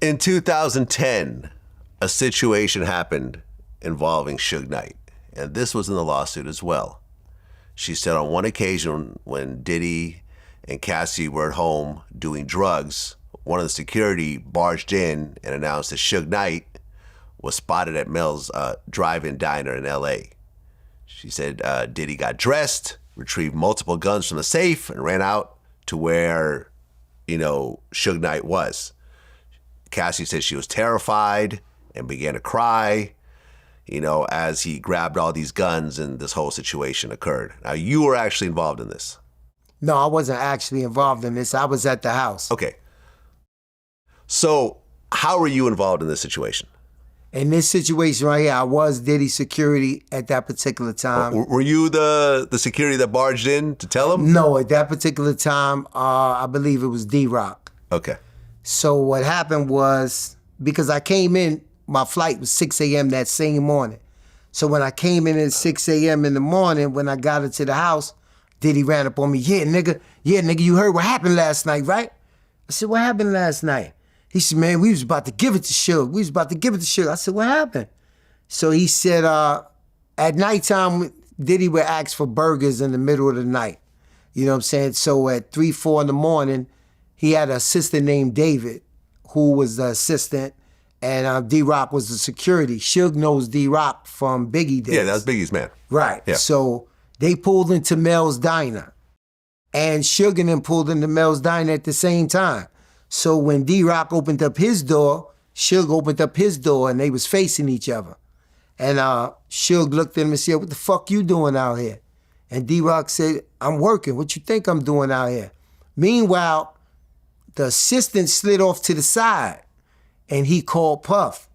In 2010, a situation happened involving Suge Knight, and this was in the lawsuit as well. She said on one occasion when Diddy and Cassie were at home doing drugs, one of the security barged in and announced that Suge Knight was spotted at Mel's drive-in diner in L.A. She said Diddy got dressed, retrieved multiple guns from the safe, and ran out to where, Suge Knight was. Cassie said she was terrified and began to cry, as he grabbed all these guns and this whole situation occurred. Now, you were actually involved in this. No, I wasn't actually involved in this. I was at the house. Okay. So, how were you involved in this situation? In this situation right here, I was Diddy's security at that particular time. Were you the security that barged in to tell him? No, at that particular time, I believe it was D-Rock. Okay. So what happened was, because I came in, my flight was 6 a.m. that same morning. So when I came in at 6 a.m. in the morning, when I got into the house, Diddy ran up on me, yeah, nigga, you heard what happened last night, right? I said, what happened last night? He said, man, we was about to give it to Suge. I said, what happened? So he said, at nighttime, Diddy would ask for burgers in the middle of the night. You know what I'm saying? So at 3, 4 in the morning, he had an assistant named David, who was the assistant, and D-Rock was the security. Suge knows D-Rock from Biggie days. Yeah, that was Biggie's man. Right. Yeah. So they pulled into Mel's Diner, and Suge and them pulled into Mel's Diner at the same time. So when D-Rock opened up his door, Suge opened up his door, and they was facing each other. And Suge looked at him and said, what the fuck you doing out here? And D-Rock said, I'm working. What you think I'm doing out here? Meanwhile, the assistant slid off to the side, and he called Puff.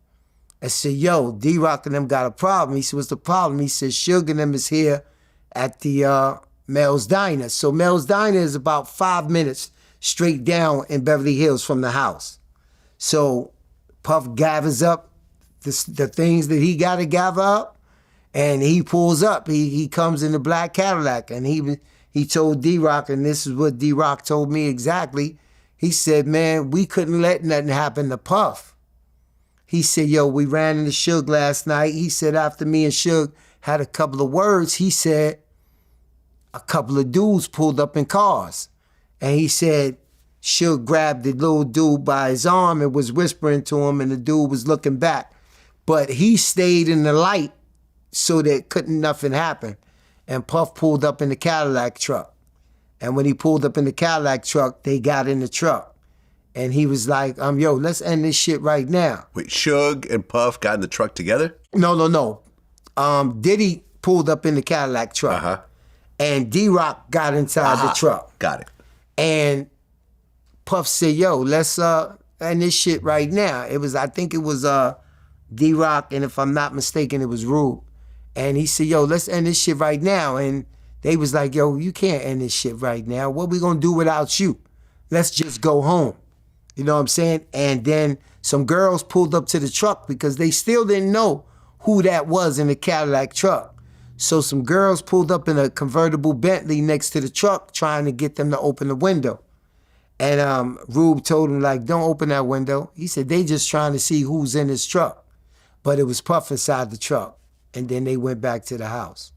I said, yo, D-Rock and them got a problem. He said, what's the problem? He said, Suge and them is here at the Mel's Diner. So Mel's Diner is about 5 minutes straight down in Beverly Hills from the house. So Puff gathers up the things that he got to gather up, and he pulls up. He comes in the black Cadillac, and he told D-Rock, and this is what D-Rock told me exactly. He said, man, we couldn't let nothing happen to Puff. He said, yo, we ran into Suge last night. He said, after me and Suge had a couple of words, he said, a couple of dudes pulled up in cars. And he said, Suge grabbed the little dude by his arm and was whispering to him, and the dude was looking back. But he stayed in the light so that couldn't nothing happen. And Puff pulled up in the Cadillac truck. And when he pulled up in the Cadillac truck, they got in the truck. And he was like, yo, let's end this shit right now. Wait, Suge and Puff got in the truck together? No. Diddy pulled up in the Cadillac truck. Uh-huh. And D-Rock got inside the truck. Got it. And Puff said, yo, let's end this shit right now. I think it was D-Rock, and if I'm not mistaken, it was Rube. And he said, yo, let's end this shit right now. And they was like, yo, you can't end this shit right now. What we gonna do without you? Let's just go home. You know what I'm saying? And then some girls pulled up to the truck because they still didn't know who that was in the Cadillac truck. So some girls pulled up in a convertible Bentley next to the truck trying to get them to open the window. And Rube told him, like, don't open that window. He said, they just trying to see who's in this truck. But it was Puff inside the truck. And then they went back to the house.